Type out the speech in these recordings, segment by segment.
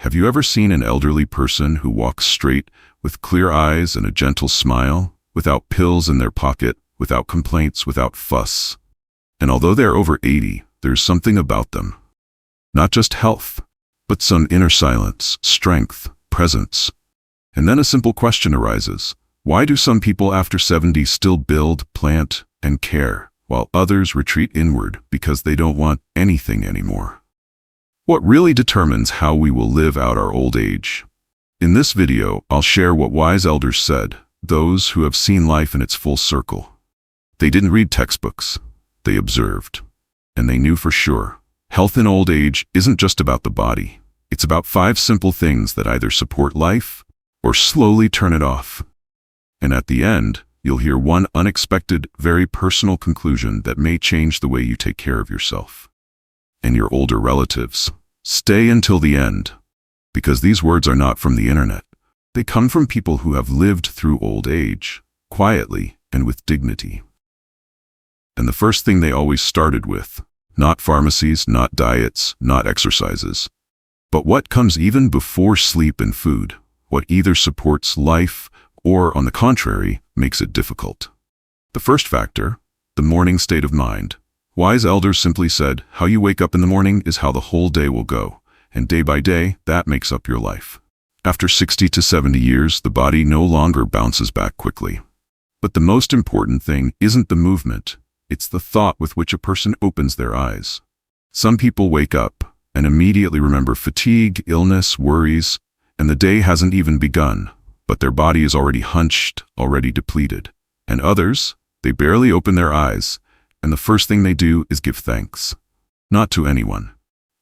Have you ever seen an elderly person who walks straight, with clear eyes and a gentle smile, without pills in their pocket, without complaints, without fuss? And although they're over 80, there's something about them. Not just health, but some inner silence, strength, presence. And then a simple question arises. Why do some people after 70 still build, plant, and care, while others retreat inward because they don't want anything anymore? What really determines how we will live out our old age? In this video, I'll share what wise elders said, those who have seen life in its full circle. They didn't read textbooks, they observed. And they knew for sure, health in old age isn't just about the body. It's about 5 simple things that either support life or slowly turn it off. And at the end, you'll hear one unexpected, very personal conclusion that may change the way you take care of yourself and your older relatives. Stay until the end, because these words are not from the internet. They come from people who have lived through old age, quietly and with dignity. And the first thing they always started with, not pharmacies, not diets, not exercises, but what comes even before sleep and food, what either supports life or, on the contrary, makes it difficult. The first factor, the morning state of mind. Wise elders simply said, how you wake up in the morning is how the whole day will go, and day by day, that makes up your life. After 60 to 70 years, the body no longer bounces back quickly. But the most important thing isn't the movement, it's the thought with which a person opens their eyes. Some people wake up and immediately remember fatigue, illness, worries, and the day hasn't even begun, but their body is already hunched, already depleted. And others, they barely open their eyes, and the first thing they do is give thanks. Not to anyone.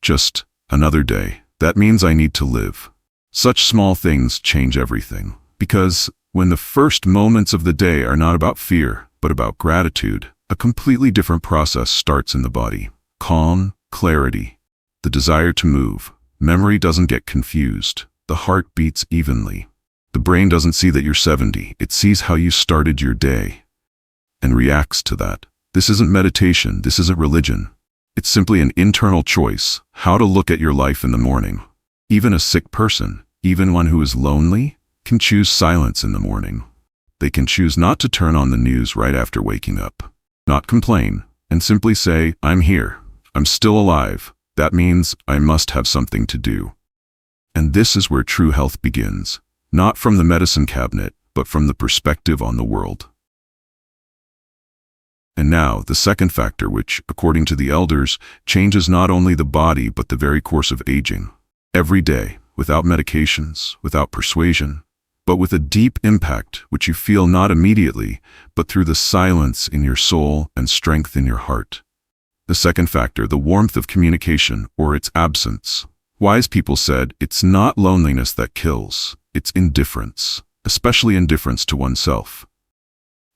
Just another day. That means I need to live. Such small things change everything. Because when the first moments of the day are not about fear, but about gratitude, a completely different process starts in the body. Calm, clarity, the desire to move. Memory doesn't get confused. The heart beats evenly. The brain doesn't see that you're 70. It sees how you started your day and reacts to that. This isn't meditation. This isn't religion. It's simply an internal choice, how to look at your life in the morning. Even a sick person, even one who is lonely, can choose silence in the morning. They can choose not to turn on the news right after waking up, not complain, and simply say, I'm here. I'm still alive. That means I must have something to do. And this is where true health begins. Not from the medicine cabinet, but from the perspective on the world. And now, the second factor which, according to the elders, changes not only the body but the very course of aging. Every day, without medications, without persuasion, but with a deep impact which you feel not immediately, but through the silence in your soul and strength in your heart. The second factor, the warmth of communication, or its absence. Wise people said, it's not loneliness that kills. It's indifference, especially indifference to oneself.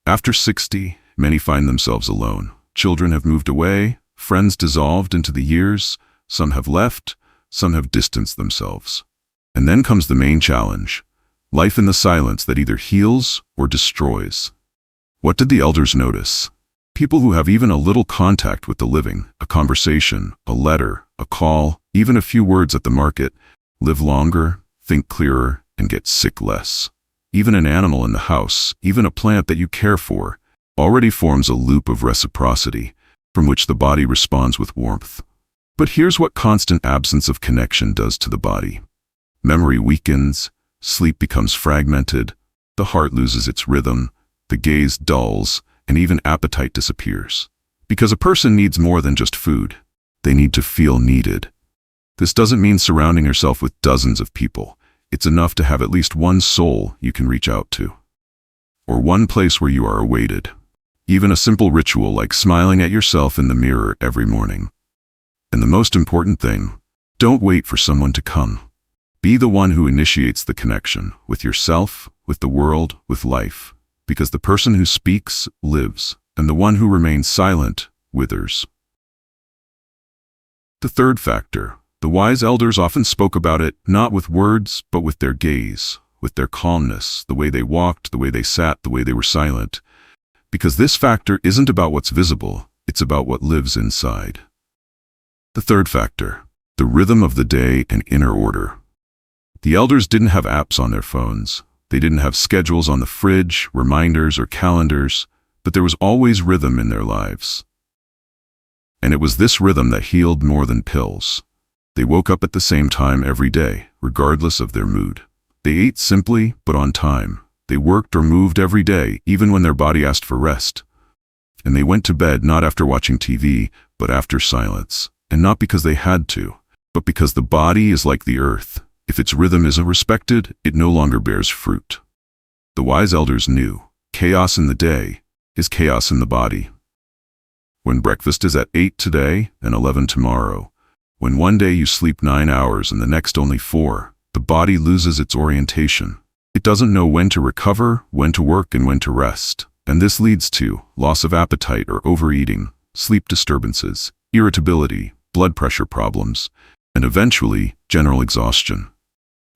After 60, many find themselves alone. Children have moved away, friends dissolved into the years, some have left, some have distanced themselves. And then comes the main challenge, life in the silence that either heals or destroys. What did the elders notice? People who have even a little contact with the living, a conversation, a letter, a call, even a few words at the market, live longer, think clearer, and get sick less. Even an animal in the house, even a plant that you care for, already forms a loop of reciprocity from which the body responds with warmth. But here's what constant absence of connection does to the body. Memory weakens, sleep becomes fragmented, the heart loses its rhythm, the gaze dulls, and even appetite disappears. Because a person needs more than just food. They need to feel needed. This doesn't mean surrounding yourself with dozens of people. It's enough to have at least one soul you can reach out to. Or one place where you are awaited. Even a simple ritual like smiling at yourself in the mirror every morning. And the most important thing, don't wait for someone to come. Be the one who initiates the connection with yourself, with the world, with life. Because the person who speaks lives, and the one who remains silent withers. The third factor, the wise elders often spoke about it not with words, but with their gaze, with their calmness, the way they walked, the way they sat, the way they were silent. Because this factor isn't about what's visible, it's about what lives inside. The third factor, the rhythm of the day and inner order. The elders didn't have apps on their phones. They didn't have schedules on the fridge, reminders, or calendars, but there was always rhythm in their lives. And it was this rhythm that healed more than pills. They woke up at the same time every day, regardless of their mood. They ate simply, but on time. They worked or moved every day, even when their body asked for rest. And they went to bed not after watching TV, but after silence. And not because they had to, but because the body is like the earth. If its rhythm isn't respected, it no longer bears fruit. The wise elders knew, chaos in the day is chaos in the body. When breakfast is at 8 today and 11 tomorrow, when one day you sleep 9 hours and the next only 4, the body loses its orientation. It doesn't know when to recover, when to work, and when to rest. And this leads to loss of appetite or overeating, sleep disturbances, irritability, blood pressure problems, and eventually, general exhaustion.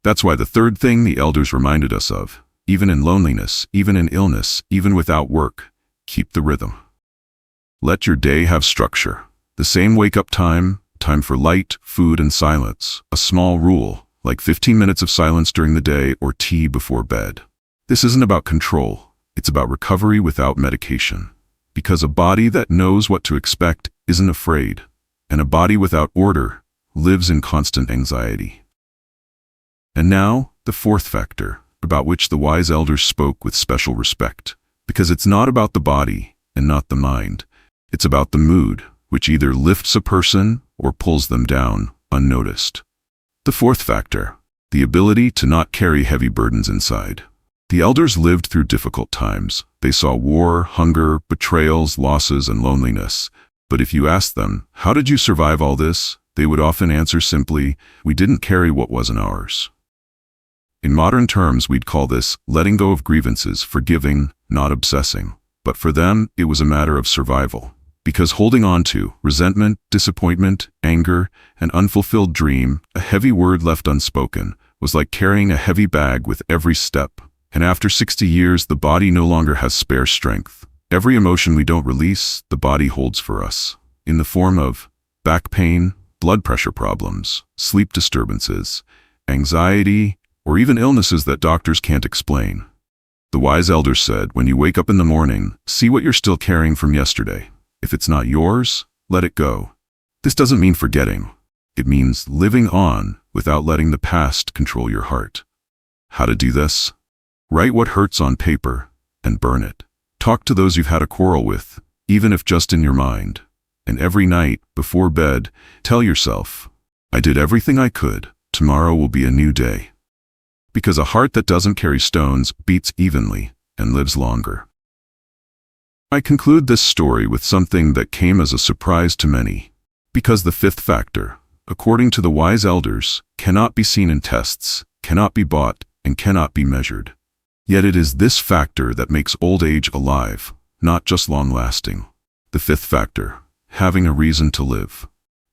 That's why the third thing the elders reminded us of, even in loneliness, even in illness, even without work, keep the rhythm. Let your day have structure. The same wake-up time, time for light, food, and silence. A small rule, like 15 minutes of silence during the day or tea before bed. This isn't about control. It's about recovery without medication. Because a body that knows what to expect isn't afraid, and a body without order lives in constant anxiety. And now, the fourth factor, about which the wise elders spoke with special respect. Because it's not about the body and not the mind. It's about the mood, which either lifts a person or pulls them down, unnoticed. The fourth factor, the ability to not carry heavy burdens inside. The elders lived through difficult times. They saw war, hunger, betrayals, losses, and loneliness. But if you asked them, how did you survive all this? They would often answer simply, we didn't carry what wasn't ours. In modern terms, we'd call this letting go of grievances, forgiving, not obsessing. But for them, it was a matter of survival. Because holding on to resentment, disappointment, anger, an unfulfilled dream, a heavy word left unspoken, was like carrying a heavy bag with every step. And after 60 years, the body no longer has spare strength. Every emotion we don't release, the body holds for us, in the form of back pain, blood pressure problems, sleep disturbances, anxiety, or even illnesses that doctors can't explain. The wise elders said, when you wake up in the morning, see what you're still carrying from yesterday. If it's not yours, let it go. This doesn't mean forgetting. It means living on without letting the past control your heart. How to do this? Write what hurts on paper and burn it. Talk to those you've had a quarrel with, even if just in your mind. And every night, before bed, tell yourself, I did everything I could. Tomorrow will be a new day. Because a heart that doesn't carry stones beats evenly and lives longer. I conclude this story with something that came as a surprise to many. Because the fifth factor, according to the wise elders, cannot be seen in tests, cannot be bought, and cannot be measured. Yet it is this factor that makes old age alive, not just long-lasting. The fifth factor, having a reason to live.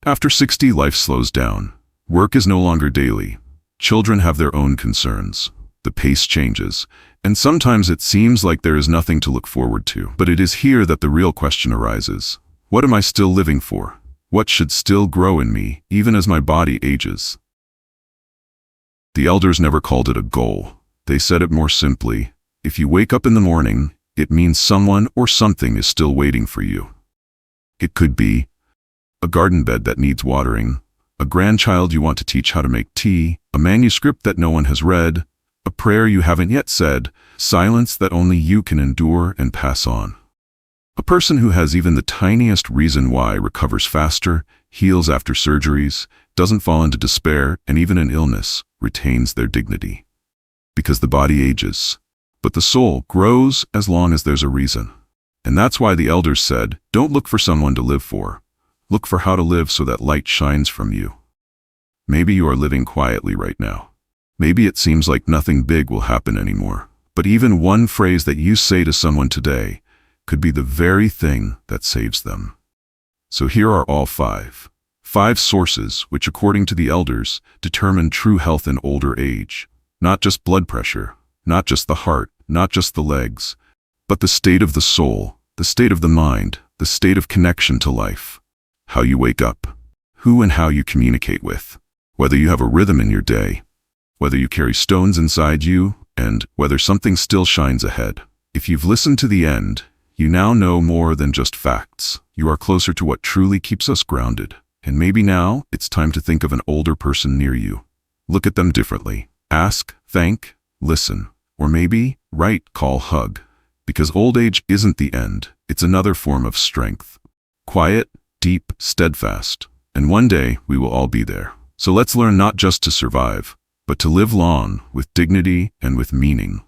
After 60, life slows down. Work is no longer daily. Children have their own concerns. The pace changes, and sometimes it seems like there is nothing to look forward to. But it is here that the real question arises. What am I still living for? What should still grow in me, even as my body ages? The elders never called it a goal. They said it more simply. If you wake up in the morning, it means someone or something is still waiting for you. It could be a garden bed that needs watering, a grandchild you want to teach how to make tea, a manuscript that no one has read, a prayer you haven't yet said, silence that only you can endure and pass on. A person who has even the tiniest reason why recovers faster, heals after surgeries, doesn't fall into despair, and even in illness, retains their dignity. Because the body ages, but the soul grows as long as there's a reason. And that's why the elders said, don't look for someone to live for. Look for how to live so that light shines from you. Maybe you are living quietly right now. Maybe it seems like nothing big will happen anymore. But even one phrase that you say to someone today could be the very thing that saves them. So here are all five sources which, according to the elders, determine true health in older age. Not just blood pressure, not just the heart, not just the legs, but the state of the soul, the state of the mind, the state of connection to life. How you wake up, who and how you communicate with, whether you have a rhythm in your day, whether you carry stones inside you, and whether something still shines ahead. If you've listened to the end, you now know more than just facts. You are closer to what truly keeps us grounded. And maybe now it's time to think of an older person near you. Look at them differently. Ask, thank, listen, or maybe write, call, hug. Because old age isn't the end. It's another form of strength. Quiet, deep, steadfast. And one day we will all be there. So let's learn not just to survive, but to live long with dignity and with meaning.